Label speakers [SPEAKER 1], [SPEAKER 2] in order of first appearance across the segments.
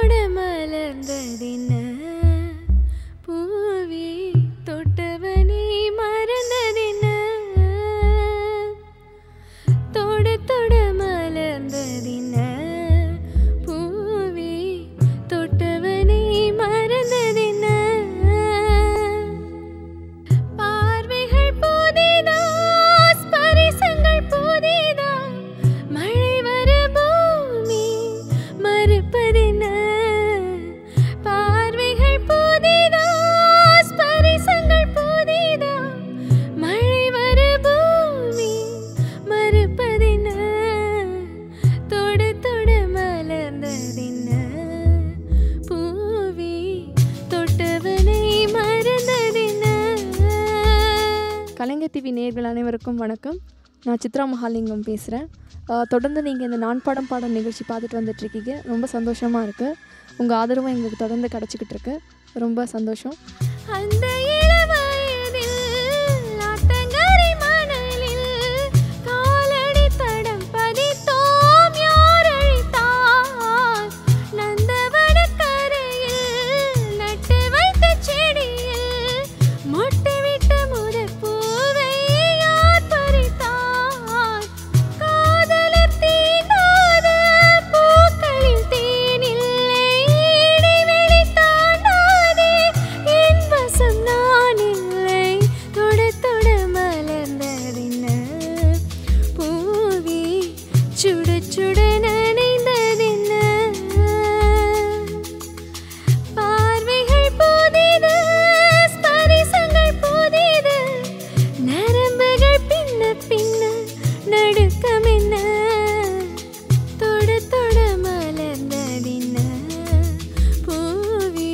[SPEAKER 1] தொட மலர்ந்ததின பூவே தொட்டவனை மறந்ததின தொட தொட மலர்ந்ததின பூவே தொட்டவனை மறந்ததின பார்வைகள் புதிதா ஸ்பரிசங்கள் புதிதா மழை வர பூமி மறுப்பதென்ன பார்வைகள் புதிதா ஸ்பரிசங்கள் புதிதா மழை வர பூமி மறுப்பதென்ன தொட தொட மலர்ந்ததென்ன பூவே தொட்டவனை மறந்ததென்ன.
[SPEAKER 2] கலைஞர் டிவி நேயர்கள் அனைவருக்கும் வணக்கம். நான் சித்ரா மகாலிங்கம் பேசுகிறேன். தொடர்ந்து நீங்கள் இந்த நான் பாடம் பாடம் நிகழ்ச்சி பார்த்துட்டு வந்துட்டுருக்கீங்க. ரொம்ப சந்தோஷமாக இருக்குது. உங்கள் ஆதரவும் எங்களுக்கு தொடர்ந்து கிடச்சிக்கிட்டு இருக்கு. ரொம்ப சந்தோஷம்.
[SPEAKER 1] அந்த இளவயதில் ஆத்தங்கரை மணலில் காலடி தடம் பதித்தோம் யார் அழைத்தார் நந்தவன கரையில் நட்டு வைத்த செடியில் மொட்டுவிட்ட முதற்பூவை யார் பறித்தார் காதலர் தீண்டாத பூக்களில் தேனில்லை இடைவெளி தாண்டாதே என் வசம் நான் இல்லை தொட தொட மலர்ந்ததென்ன பூவே சுட சுட நனைந்ததென்ன பார்வைகள் புதிது ஸ்பரிசங்கள் புதிது நரம்புகள் பின்ன பின்ன நடுக்கம் என்ன தொட தொட மலர்ந்ததென்ன பூவே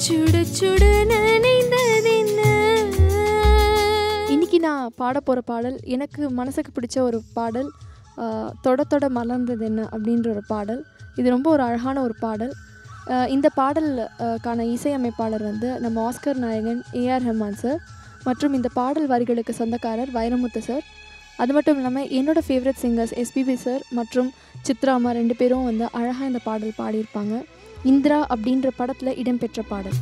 [SPEAKER 1] சுட சுட நனைந்ததென்ன.
[SPEAKER 2] இன்றைக்கி நான் பாட போகிற பாடல் எனக்கு மனசுக்கு பிடிச்ச ஒரு பாடல். தொட தொட மலர்ந்தது என்ன அப்படின்ற ஒரு பாடல். இது ரொம்ப ஒரு அழகான ஒரு பாடல். இந்த பாடலுக்கான இசையமைப்பாளர் வந்து நம்ம ஆஸ்கர் நாயகன் ஏஆர் ரஹ்மான் சார் மற்றும் இந்த பாடல் வரிகளுக்கு சொந்தக்காரர் வைரமுத்து சார். அது மட்டும் இல்லாமல் என்னோடய ஃபேவரட் சிங்கர்ஸ் எஸ்பிபி சார் மற்றும் சித்ரா அம்மா 2 பேரும் வந்து அழகாக இந்த பாடல் பாடியிருப்பாங்க. இந்திரா அப்படின்ற படத்தில் இடம்பெற்ற பாடல்.